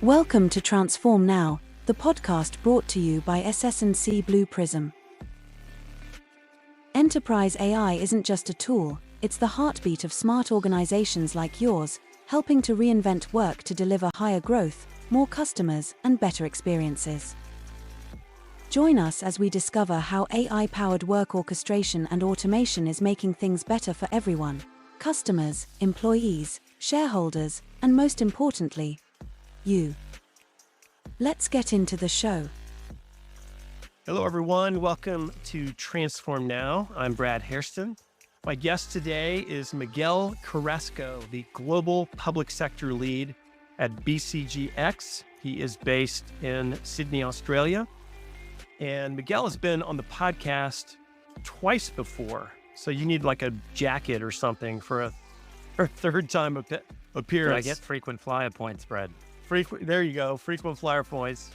Welcome to Transform Now, the podcast brought to you by SS&C Blue Prism. Enterprise AI isn't just a tool, it's the heartbeat of smart organizations like yours, helping to reinvent work to deliver higher growth, more customers, and better experiences. Join us as we discover how AI-powered work orchestration and automation is making things better for everyone: customers, employees, shareholders, and most importantly, you. Let's get into the show. Hello, everyone. Welcome to Transform Now. I'm Brad Hairston. My guest today is Miguel Carrasco, the Global Public Sector Lead at BCG X. He is based in Sydney, Australia. And Miguel has been on the podcast twice before. So you need like a jacket or something for a third time appearance. I get frequent flyer points, Brad. There you go, frequent flyer points.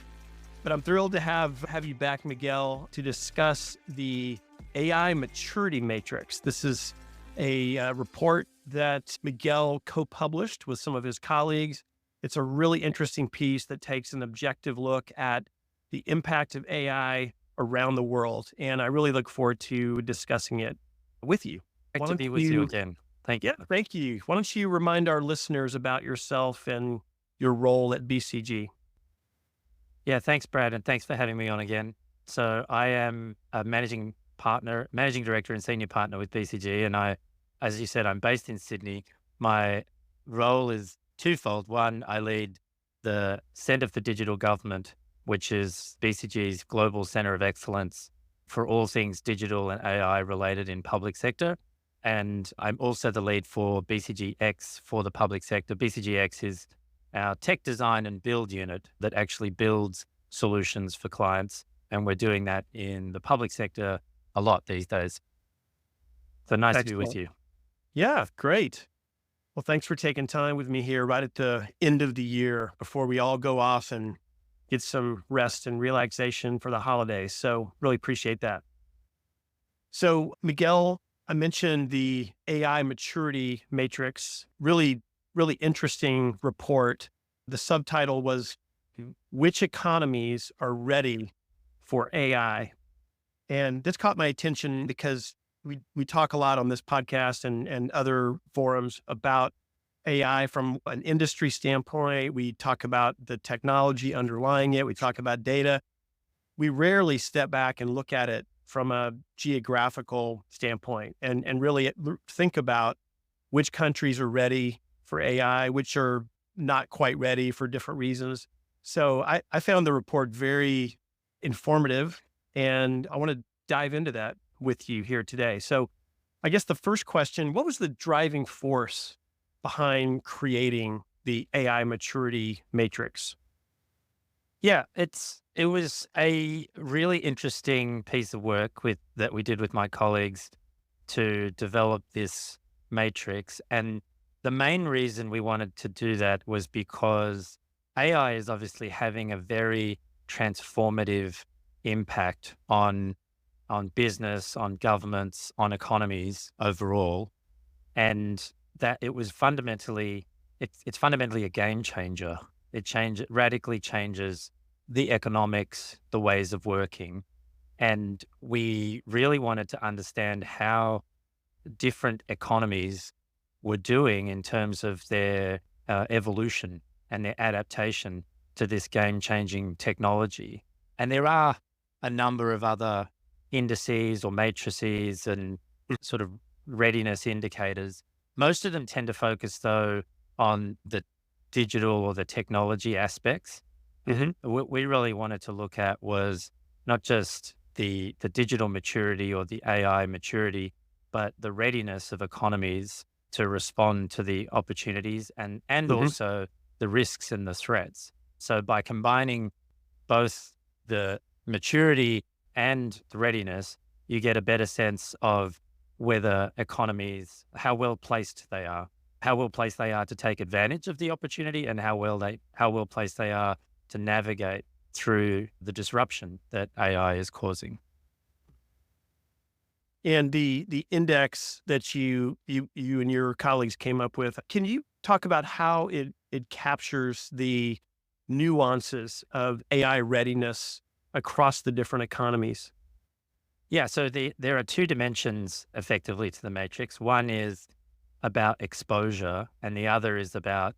But I'm thrilled to have you back, Miguel, to discuss the AI Maturity Matrix. This is a report that Miguel co-published with some of his colleagues. It's a really interesting piece that takes an objective look at the impact of AI around the world. And I really look forward to discussing it with you. Great to be with you again. Thank you. Yeah, thank you. Why don't you remind our listeners about yourself and your role at BCG? Yeah, thanks, Brad, and thanks for having me on again. So I am a managing director and senior partner with BCG, and as you said, I'm based in Sydney. My role is twofold. One, I lead the Centre for Digital Government, which is BCG's global centre of excellence for all things digital and AI related in public sector. And I'm also the lead for BCG X for the public sector. BCG X is our tech design and build unit that actually builds solutions for clients. And we're doing that in the public sector a lot these days. So nice to be with you. Yeah, great. Well, thanks for taking time with me here right at the end of the year before we all go off and get some rest and relaxation for the holidays. So really appreciate that. So Miguel, I mentioned the AI Maturity Matrix, really interesting report. The subtitle was, "Which Economies Are Ready for AI?" And this caught my attention because we talk a lot on this podcast and other forums about AI from an industry standpoint. We talk about the technology underlying it. We talk about data. We rarely step back and look at it from a geographical standpoint and really think about which countries are ready for AI, which are not quite ready for different reasons. So I found the report very informative, and I want to dive into that with you here today. So I guess the first question, what was the driving force behind creating the AI Maturity Matrix? Yeah, it was a really interesting piece of work that we did with my colleagues to develop this matrix. And the main reason we wanted to do that was because AI is obviously having a very transformative impact on business, on governments, on economies overall. And that it's fundamentally a game changer. It radically changes the economics, the ways of working. And we really wanted to understand how different economies were doing in terms of their evolution and their adaptation to this game-changing technology. And there are a number of other indices or matrices and sort of readiness indicators. Most of them tend to focus, though, on the digital or the technology aspects. Mm-hmm. What we really wanted to look at was not just the digital maturity or the AI maturity, but the readiness of economies to respond to the opportunities and also the risks and the threats. So by combining both the maturity and the readiness, you get a better sense of whether economies, how well placed they are to take advantage of the opportunity, and how well placed they are to navigate through the disruption that AI is causing. And the index that you and your colleagues came up with, can you talk about how it captures the nuances of AI readiness across the different economies? Yeah, so there are two dimensions effectively to the matrix. One is about exposure, and the other is about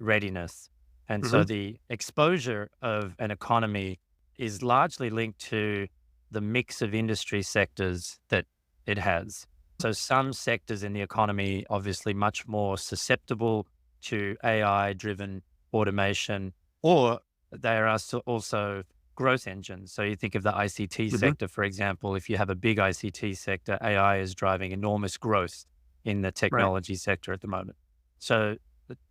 readiness. And so Hmm. the exposure of an economy is largely linked to the mix of industry sectors that it has. So some sectors in the economy obviously much more susceptible to AI-driven automation, or they are also growth engines. So you think of the ICT Hmm. sector, for example. If you have a big ICT sector, AI is driving enormous growth in the Right. technology sector at the moment. So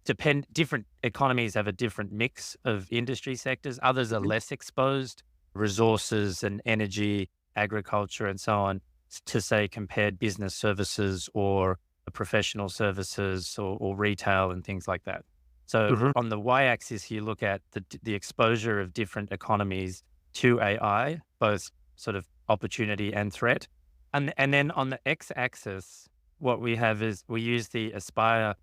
different economies have a different mix of industry sectors. Others are Hmm. less exposed, resources and energy, agriculture, and so on, to say compared business services or professional services or retail and things like that. So Hmm. on the y-axis, you look at the exposure of different economies to AI, both sort of opportunity and threat. And then on the x-axis, what we have is we use the Aspire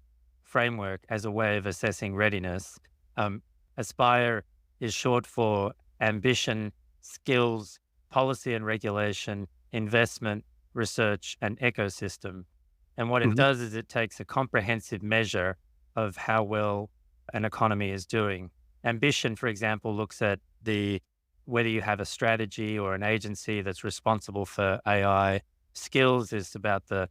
framework as a way of assessing readiness. Um, Aspire is short for ambition, skills, policy and regulation, investment, research, and ecosystem. And what it Hmm. does is it takes a comprehensive measure of how well an economy is doing. Ambition, for example, looks at whether you have a strategy or an agency that's responsible for AI. Skills is about the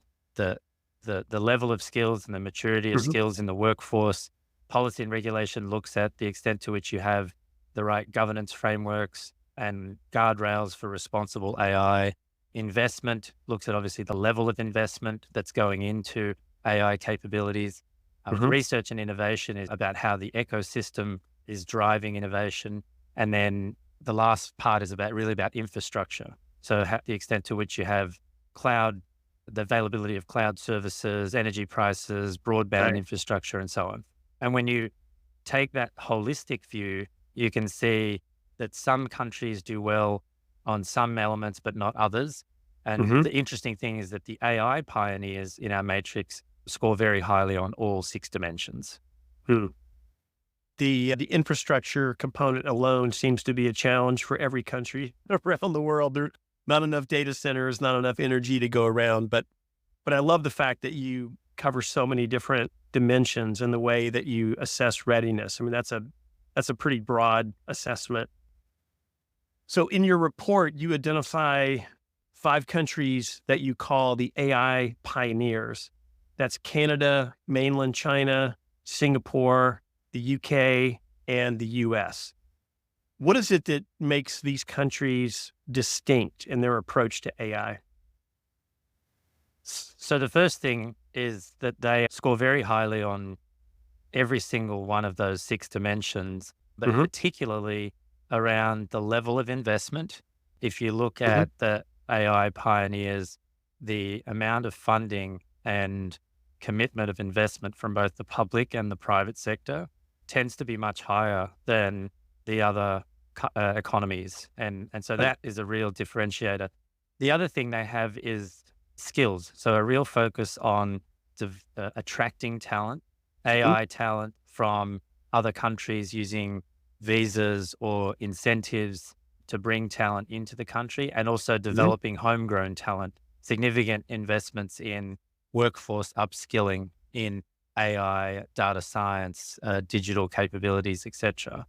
the level of skills and the maturity of Hmm. skills in the workforce. Policy and regulation looks at the extent to which you have the right governance frameworks and guardrails for responsible AI. Investment looks at obviously the level of investment that's going into AI capabilities. Hmm. Research and innovation is about how the ecosystem is driving innovation. And then the last part is really about infrastructure. So the extent to which you have cloud, the availability of cloud services, energy prices, broadband Right. infrastructure, and so on. And when you take that holistic view, you can see that some countries do well on some elements, but not others. And Hmm. the interesting thing is that the AI pioneers in our matrix score very highly on all 6 dimensions. Hmm. The infrastructure component alone seems to be a challenge for every country around the world. There not enough data centers, not enough energy to go around. But I love the fact that you cover so many different dimensions in the way that you assess readiness. I mean, that's a pretty broad assessment. So in your report, you identify 5 countries that you call the AI pioneers. That's Canada, mainland China, Singapore, the UK, and the US. What is it that makes these countries distinct in their approach to AI? So the first thing is that they score very highly on every single one of those 6 dimensions, but Hmm. particularly around the level of investment. If you look Hmm. at the AI pioneers, the amount of funding and commitment of investment from both the public and the private sector tends to be much higher than the other economies. And so Right. that is a real differentiator. The other thing they have is skills. So a real focus on attracting talent, Hmm. AI talent from other countries using visas or incentives to bring talent into the country, and also Hmm. developing homegrown talent, significant investments in workforce upskilling in AI, data science, digital capabilities, etc.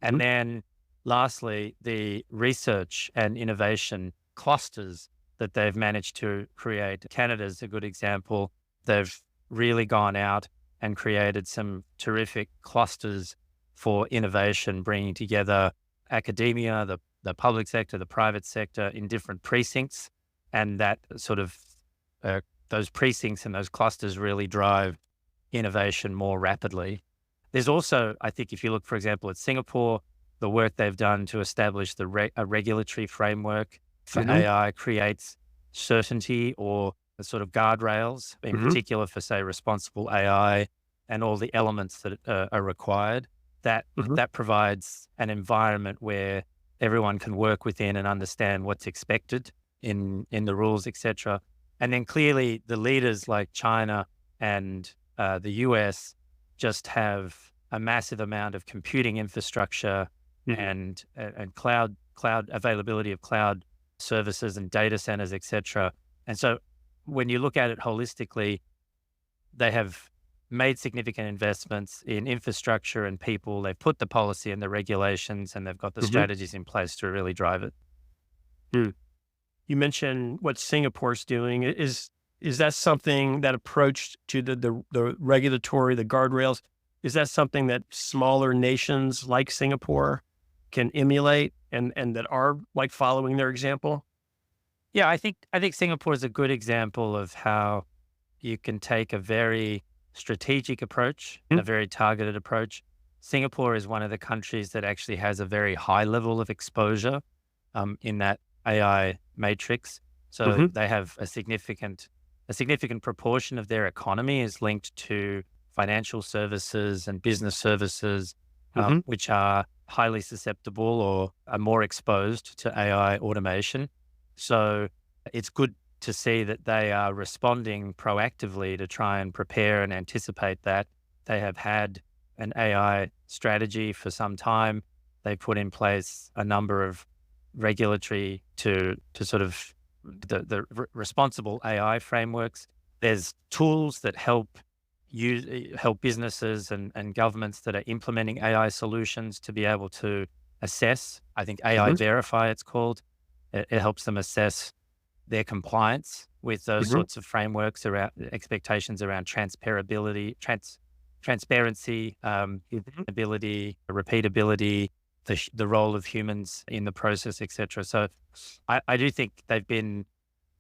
Hmm. And then lastly, the research and innovation clusters that they've managed to create. Canada's a good example. They've really gone out and created some terrific clusters for innovation, bringing together academia, the public sector, the private sector in different precincts. And that sort of, those precincts and those clusters really drive innovation more rapidly. There's also, I think, if you look, for example, at Singapore, the work they've done to establish a regulatory framework for Hmm. AI creates certainty or the sort of guardrails, in Hmm. particular for, say, responsible AI and all the elements that are required. That Hmm. that provides an environment where everyone can work within and understand what's expected in the rules, etc. And then clearly the leaders like China and the US just have a massive amount of computing infrastructure and cloud availability of cloud services and data centers, etc. And so when you look at it holistically, they have made significant investments in infrastructure and people. They've put the policy and the regulations, and they've got the strategies in place to really drive it. You mentioned what Singapore's doing. Is that something, that approach to the regulatory, the guardrails, is that something that smaller nations like Singapore can emulate and that are like following their example? Yeah, I think Singapore is a good example of how you can take a very strategic approach and a very targeted approach. Singapore is one of the countries that actually has a very high level of exposure in that AI matrix. So they have a significant proportion of their economy is linked to financial services and business services, which are highly susceptible or are more exposed to AI automation. So it's good to see that they are responding proactively to try and prepare and anticipate that. They have had an AI strategy for some time. They put in place a number of regulatory to sort of the responsible AI frameworks. There's tools that help businesses and governments that are implementing AI solutions to be able to assess. I think AI Verify, it's called. It helps them assess their compliance with those sorts of frameworks around expectations around transparency, ability, repeatability, the role of humans in the process, etc. So I do think they've been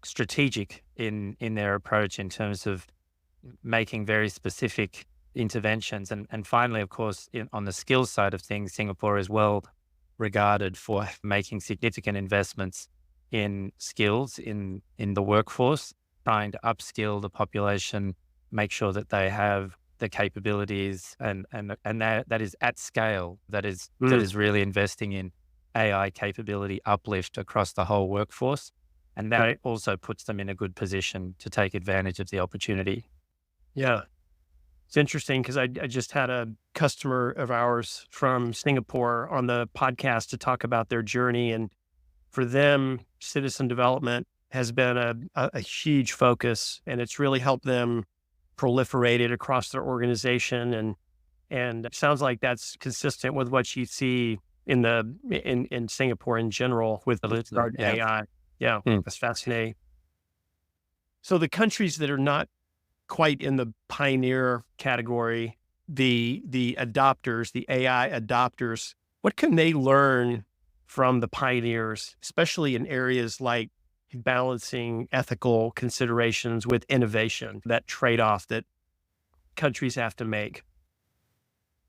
strategic in their approach in terms of making very specific interventions. And finally, of course, on the skills side of things, Singapore is well regarded for making significant investments in skills in the workforce, trying to upskill the population, make sure that they have the capabilities and that is at scale, that is really investing in AI capability uplift across the whole workforce. And that also puts them in a good position to take advantage of the opportunity. Yeah. It's interesting because I just had a customer of ours from Singapore on the podcast to talk about their journey. And for them, citizen development has been a huge focus, and it's really helped them proliferate it across their organization. And it sounds like that's consistent with what you see in Singapore in general with regard to AI. Yeah, that's fascinating. So the countries that are not quite in the pioneer category, the adopters, the AI adopters, what can they learn from the pioneers, especially in areas like balancing ethical considerations with innovation, that trade-off that countries have to make?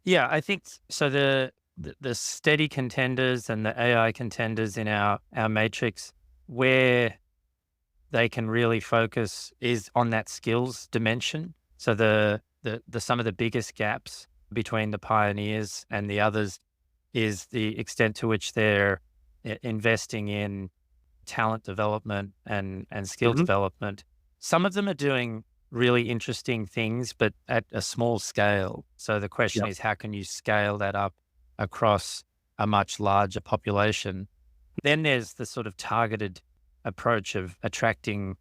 Yeah, I think so. The steady contenders and the AI contenders in our matrix, where they can really focus is on that skills dimension. So the some of the biggest gaps between the pioneers and the others is the extent to which they're investing in talent development and skill development. Some of them are doing really interesting things, but at a small scale. So the question is, how can you scale that up across a much larger population? Then there's the sort of targeted approach of attracting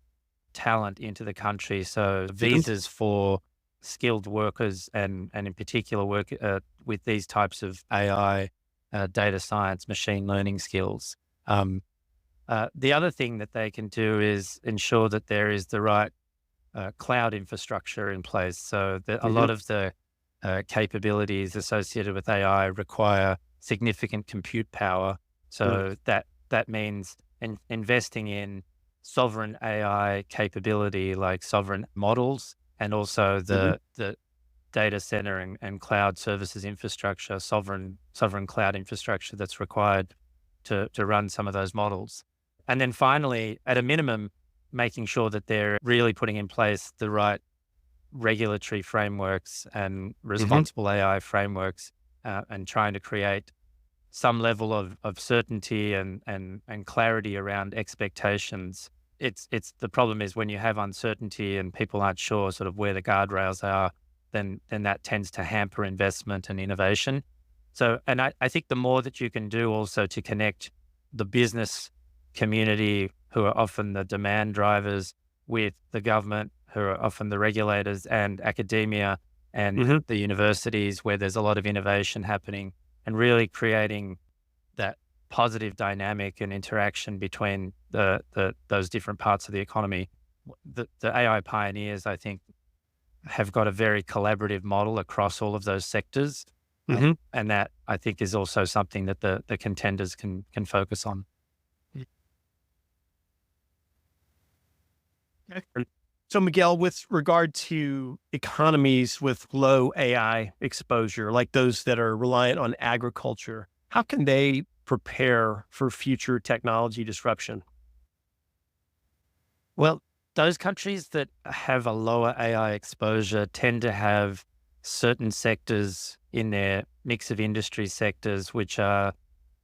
talent into the country. So visas for skilled workers and in particular work with these types of AI, data science, machine learning skills. The other thing that they can do is ensure that there is the right cloud infrastructure in place. So a lot of the capabilities associated with AI require significant compute power. So that means investing in sovereign AI capability, like sovereign models, and also the data center and cloud services infrastructure, sovereign cloud infrastructure that's required to run some of those models. And then finally, at a minimum, making sure that they're really putting in place the right regulatory frameworks and responsible AI frameworks, and trying to create some level of certainty and clarity around expectations. It's the problem is when you have uncertainty and people aren't sure sort of where the guardrails are, then that tends to hamper investment and innovation. So, and I think the more that you can do also to connect the business community, who are often the demand drivers, with the government, who are often the regulators, and academia and the universities, where there's a lot of innovation happening, and really creating that positive dynamic and interaction between those different parts of the economy. The AI pioneers, I think, have got a very collaborative model across all of those sectors. And that, I think, is also something that the contenders can focus on. Excellent. So, Miguel, with regard to economies with low AI exposure, like those that are reliant on agriculture, how can they prepare for future technology disruption? Well, those countries that have a lower AI exposure tend to have certain sectors in their mix of industry sectors which are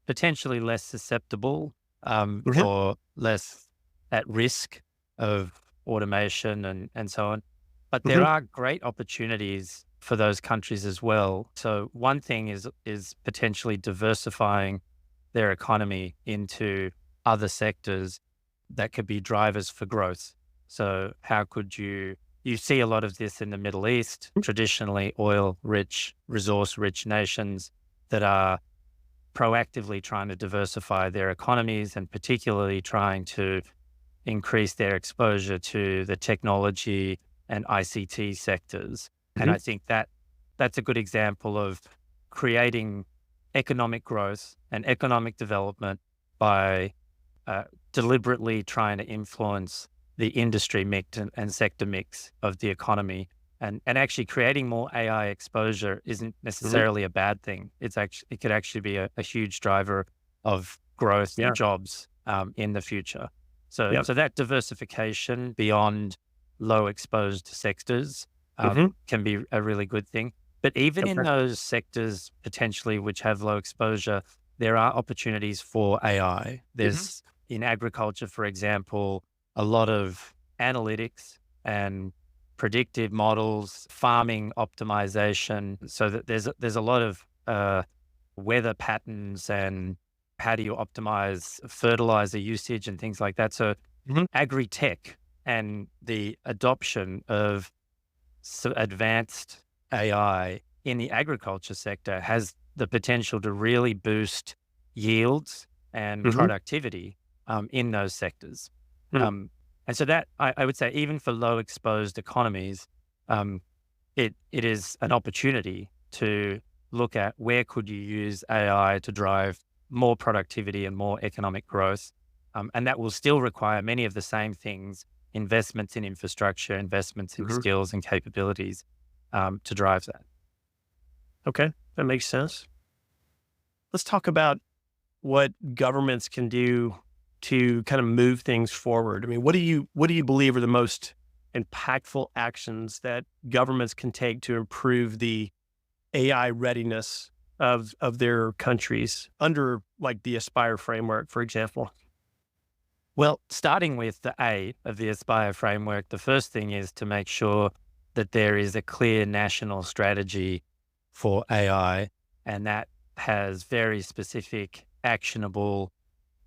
potentially less susceptible or less at risk of automation and so on. But there are great opportunities for those countries as well. So one thing is potentially diversifying their economy into other sectors that could be drivers for growth. So how could you see a lot of this in the Middle East, traditionally oil-rich, resource-rich nations that are proactively trying to diversify their economies and particularly trying to increase their exposure to the technology and ICT sectors. And I think that's a good example of creating economic growth and economic development by deliberately trying to influence the industry mix and sector mix of the economy. And actually creating more AI exposure isn't necessarily a bad thing. It could actually be a huge driver of growth and jobs in the future. So that diversification beyond low exposed sectors can be a really good thing. But even in those sectors potentially which have low exposure, there are opportunities for AI. There's in agriculture, for example, a lot of analytics and predictive models, farming optimization, so that there's a lot of weather patterns and how do you optimize fertilizer usage and things like that. So agri-tech and the adoption of advanced AI in the agriculture sector has the potential to really boost yields and productivity in those sectors. And so that, I would say, even for low exposed economies, it is an opportunity to look at where could you use AI to drive more productivity and more economic growth. And that will still require many of the same things, investments in infrastructure, investments in skills and capabilities to drive that. Okay, that makes sense. Let's talk about what governments can do to kind of move things forward. I mean, what do you believe are the most impactful actions that governments can take to improve the AI readiness of their countries under like the Aspire framework, for example? Well, starting with the A of the Aspire framework, the first thing is to make sure that there is a clear national strategy for AI, and that has very specific, actionable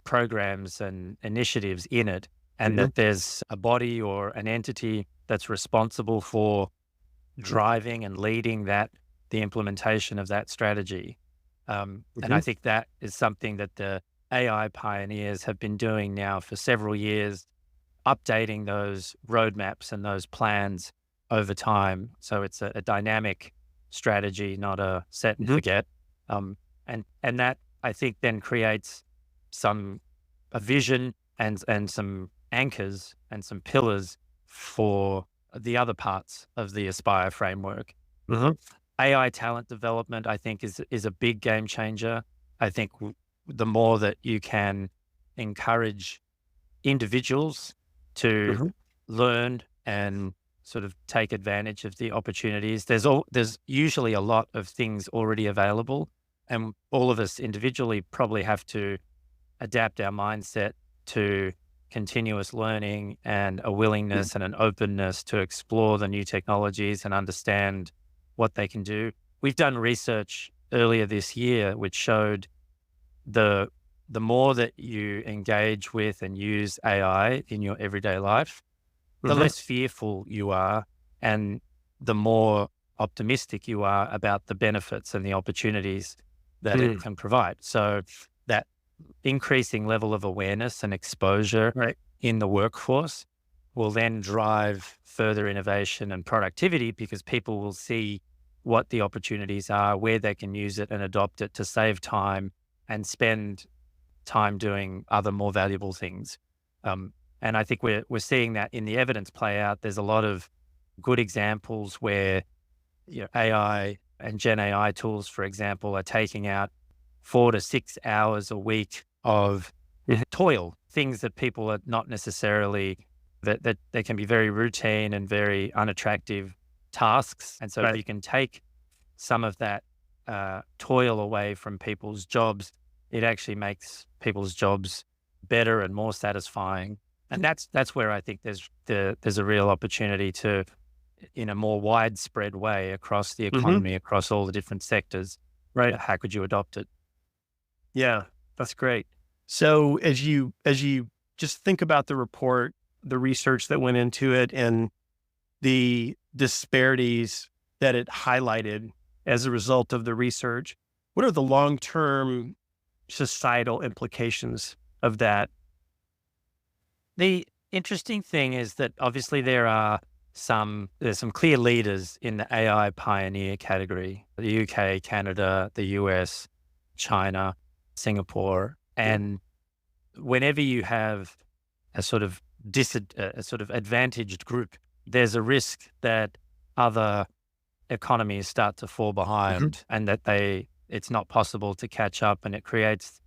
programs and initiatives in it, and that there's a body or an entity that's responsible for driving and leading the implementation of that strategy. And I think that is something that the AI pioneers have been doing now for several years, updating those roadmaps and those plans over time. So it's a dynamic strategy, not a set and forget. And that, I think, then creates a vision and some anchors and some pillars for the other parts of the Aspire framework. AI talent development, I think, is a big game changer. I think the more that you can encourage individuals to learn and sort of take advantage of the opportunities, there's usually a lot of things already available, and all of us individually probably have to adapt our mindset to continuous learning and a willingness and an openness to explore the new technologies and understand what they can do. We've done research earlier this year which showed the more that you engage with and use AI in your everyday life, the less fearful you are and the more optimistic you are about the benefits and the opportunities that it can provide. So that increasing level of awareness and exposure in the workforce will then drive further innovation and productivity, because people will see what the opportunities are, where they can use it and adopt it to save time and spend time doing other more valuable things. And I think we're seeing that in the evidence play out. There's a lot of good examples where AI and Gen AI tools, for example, are taking out 4 to 6 hours a week of toil, things that people are not necessarily, that they can be very routine and very unattractive tasks. And so if you can take some of that toil away from people's jobs, it actually makes people's jobs better and more satisfying. And that's where I think there's a real opportunity to, in a more widespread way across the economy, across all the different sectors, how could you adopt it? Yeah, that's great. So as you just think about the report, the research that went into it, and the disparities that it highlighted as a result of the research, what are the long-term societal implications of that? The interesting thing is that obviously there's some clear leaders in the AI pioneer category: the UK, Canada, the US, China, Singapore. And whenever you have a sort of advantaged group, there's a risk that other economies start to fall behind and that it's not possible to catch up, and it creates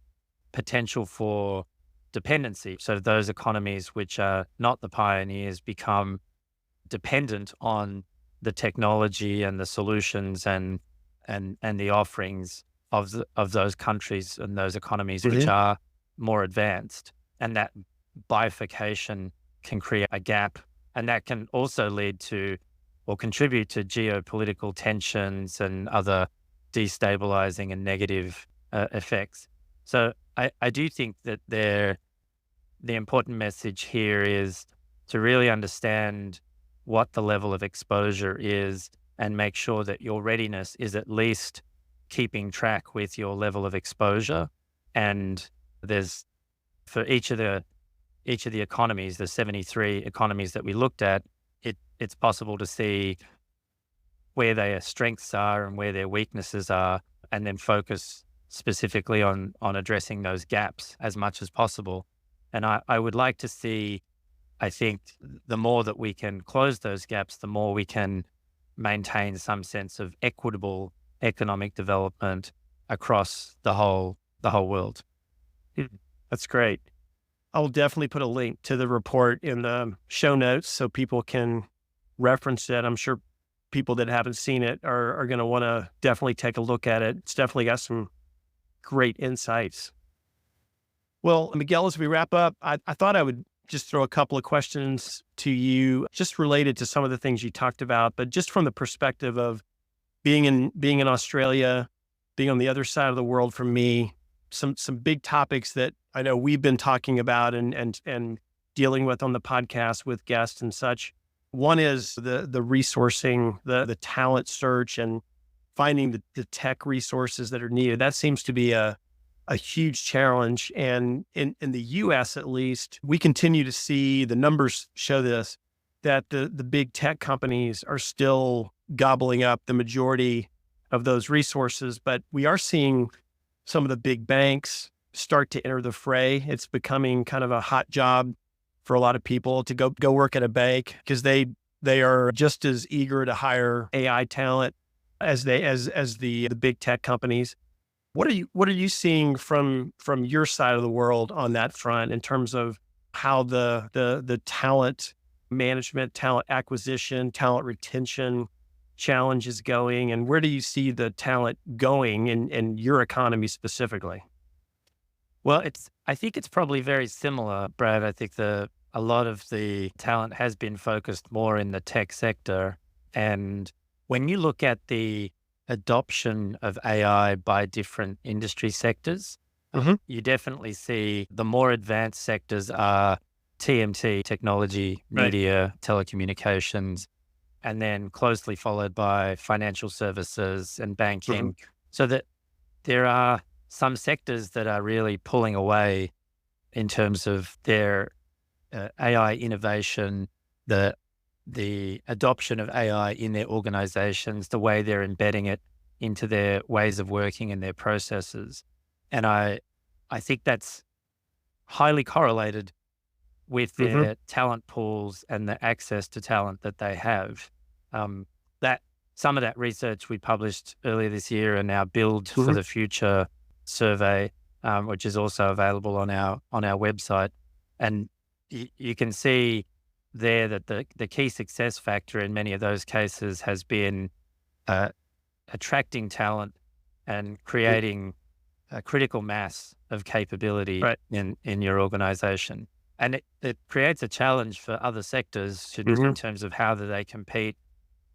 potential for dependency. So those economies which are not the pioneers become dependent on the technology and the solutions and the offerings of those countries and those economies which are more advanced. And that bifurcation can create a gap, and that can also lead to or contribute to geopolitical tensions and other destabilizing and negative effects. So I do think that the important message here is to really understand what the level of exposure is and make sure that your readiness is at least keeping track with your level of exposure. And there's, for each of the economies, the 73 economies that we looked at, it's possible to see where their strengths are and where their weaknesses are, and then focus specifically on addressing those gaps as much as possible. And I would like to see, I think, the more that we can close those gaps, the more we can maintain some sense of equitable economic development across the whole world. That's great. I'll definitely put a link to the report in the show notes so people can reference it. I'm sure people that haven't seen it are going to want to definitely take a look at it. It's definitely got some great insights. Well, Miguel, as we wrap up, I thought I would just throw a couple of questions to you, just related to some of the things you talked about, but just from the perspective of being in Australia, being on the other side of the world from me, some big topics that I know we've been talking about and dealing with on the podcast with guests and such. One is the resourcing, the talent search, and finding the tech resources that are needed. That seems to be a huge challenge. And in the US, at least, we continue to see, the numbers show this, that the big tech companies are still gobbling up the majority of those resources. But we are seeing some of the big banks start to enter the fray. It's becoming kind of a hot job for a lot of people to go work at a bank, because they are just as eager to hire AI talent as the big tech companies. What are you seeing from your side of the world on that front, in terms of how the talent management, talent acquisition, talent retention challenge is going, and where do you see the talent going in your economy specifically? Well, I think it's probably very similar, Brad. I think a lot of the talent has been focused more in the tech sector, and when you look at the adoption of AI by different industry sectors, you definitely see the more advanced sectors are TMT, technology, Right. media, telecommunications, and then closely followed by financial services and banking. So that there are some sectors that are really pulling away in terms of their AI innovation, the adoption of AI in their organizations, the way they're embedding it into their ways of working and their processes. And I think that's highly correlated with their talent pools and the access to talent that they have. That some of that research we published earlier this year in our Build for the Future survey, which is also available on our website, and you can see there that the key success factor in many of those cases has been attracting talent and creating a critical mass of capability in your organization. And it creates a challenge for other sectors in terms of how do they compete.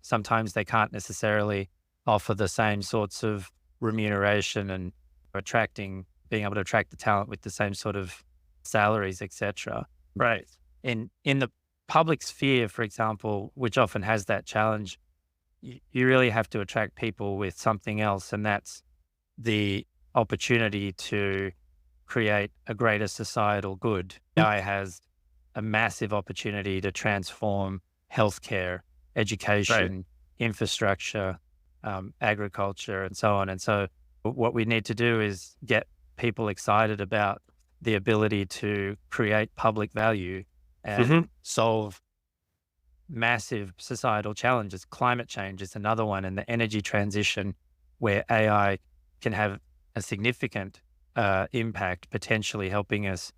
Sometimes they can't necessarily offer the same sorts of remuneration and being able to attract the talent with the same sort of salaries, etc. Right. In the public sphere, for example, which often has that challenge, you really have to attract people with something else, and that's the opportunity to create a greater societal good. AI has a massive opportunity to transform healthcare, education, infrastructure, agriculture, and so on. And so what we need to do is get people excited about the ability to create public value and solve massive societal challenges. Climate change is another one, and the energy transition, where AI can have a significant impact, potentially helping us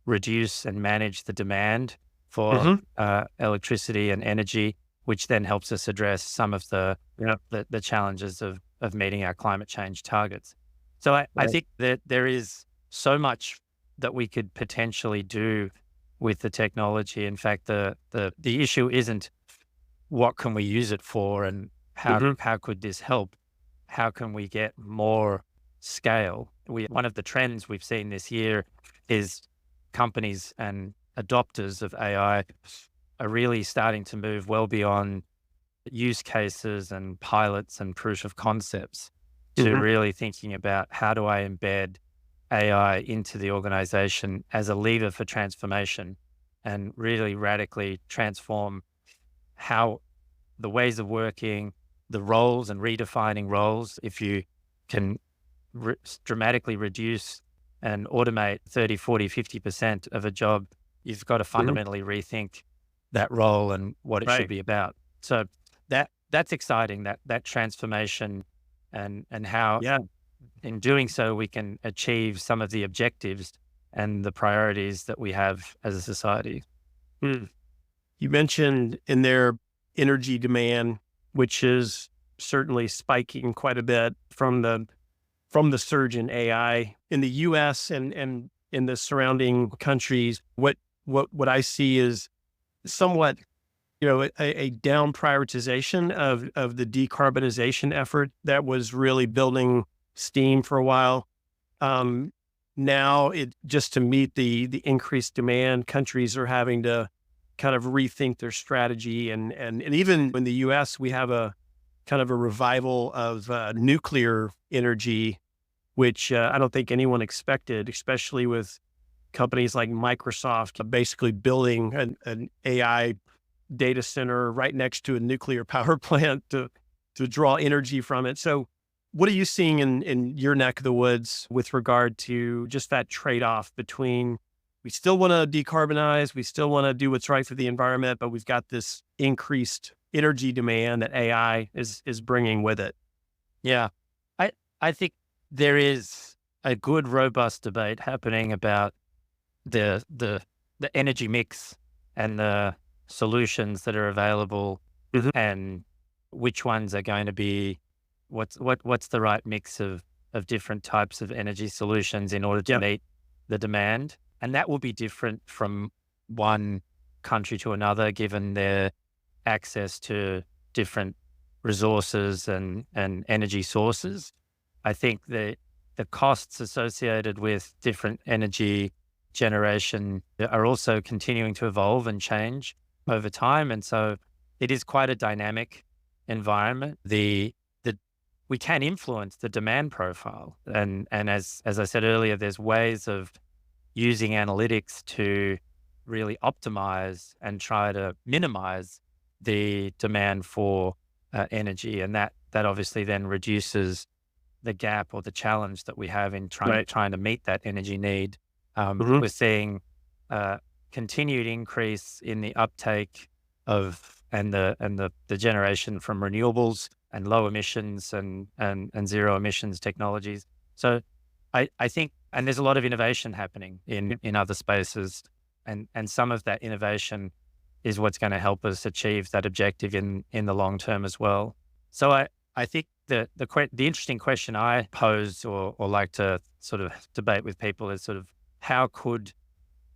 reduce and manage the demand for electricity and energy, which then helps us address some of the challenges of meeting our climate change targets. So I think that there is so much that we could potentially do with the technology. In fact, the issue isn't what can we use it for and how could this help? How can we get more scale? One of the trends we've seen this year is companies and adopters of AI are really starting to move well beyond use cases and pilots and proof of concepts to really thinking about how do I embed AI into the organization as a lever for transformation and really radically transform how the ways of working, the roles and redefining roles. If you can dramatically reduce and automate 30, 40, 50% of a job, you've got to fundamentally rethink that role and what it should be about. So that's exciting, that transformation and how in doing so we can achieve some of the objectives and the priorities that we have as a society. You mentioned in there energy demand, which is certainly spiking quite a bit from the surge in AI in the U.S. and in the surrounding countries. What I see is somewhat, a down prioritization of the decarbonization effort that was really building steam for a while. Now just to meet the increased demand, countries are having to kind of rethink their strategy. And even in the US, we have a kind of a revival of nuclear energy, which I don't think anyone expected, especially with companies like Microsoft basically building an AI data center right next to a nuclear power plant to draw energy from it. So what are you seeing in your neck of the woods with regard to just that trade-off between we still want to decarbonize, we still want to do what's right for the environment, but we've got this increased energy demand that AI is bringing with it? Yeah, I think there is a good, robust debate happening about the energy mix and the solutions that are available and which ones are going to be what's the right mix of different types of energy solutions in order to meet the demand. And that will be different from one country to another, given their access to different resources and energy sources. I think that the costs associated with different energy generation are also continuing to evolve and change over time. And so it is quite a dynamic environment. We can influence the demand profile. And as I said earlier, there's ways of using analytics to really optimize and try to minimize the demand for energy. And that obviously then reduces the gap or the challenge that we have in trying to meet that energy need. We're seeing continued increase in the uptake of and the generation from renewables and low emissions and zero emissions technologies. So I think, and there's a lot of innovation happening in other spaces, and some of that innovation is what's going to help us achieve that objective in the long term as well. So I think the interesting question I pose or like to sort of debate with people is sort of how could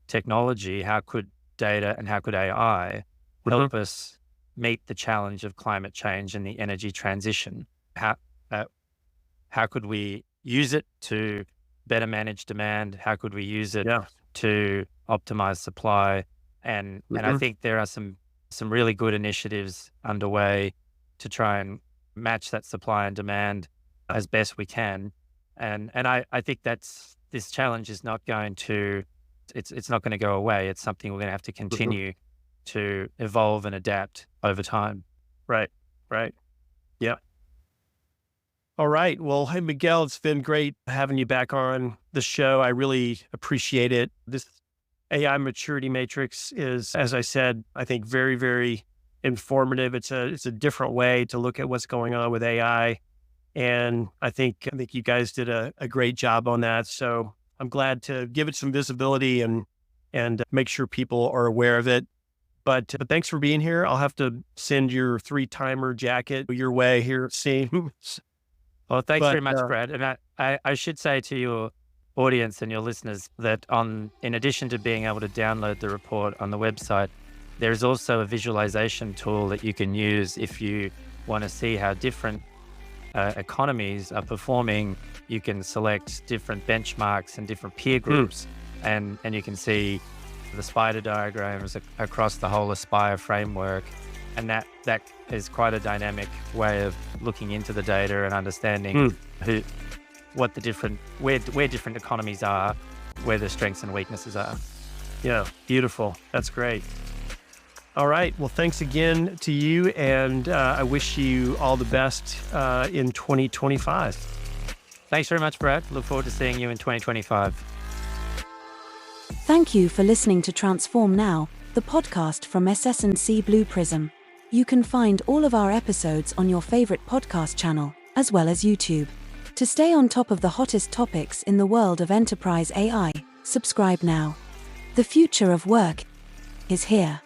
technology, how could data, and how could AI help us meet the challenge of climate change and the energy transition? How could we use it to better manage demand? How could we use it to optimize supply? And I think there are some really good initiatives underway to try and match that supply and demand as best we can. And I think this challenge is not going to it's not going to go away. It's something we're going to have to continue to evolve and adapt over time. Right. Yeah. All right. Well, hey, Miguel, it's been great having you back on the show. I really appreciate it. This AI maturity matrix is, as I said, I think very, very informative. It's a different way to look at what's going on with AI. And I think you guys did a great job on that. So I'm glad to give it some visibility and make sure people are aware of it. But thanks for being here. I'll have to send your 3-timer jacket your way here soon. Well, thanks very much, Brad. And I should say to your audience and your listeners that in addition to being able to download the report on the website, there is also a visualization tool that you can use if you want to see how different economies are performing. You can select different benchmarks and different peer groups, and you can see the spider diagrams across the whole Aspire framework. And that is quite a dynamic way of looking into the data and understanding where different economies are, where the strengths and weaknesses are. Yeah, beautiful. That's great. All right. Well, thanks again to you, and I wish you all the best in 2025. Thanks very much, Brad. Look forward to seeing you in 2025. Thank you for listening to Transform Now, the podcast from SS&C Blue Prism. You can find all of our episodes on your favorite podcast channel, as well as YouTube. To stay on top of the hottest topics in the world of enterprise AI, subscribe now. The future of work is here.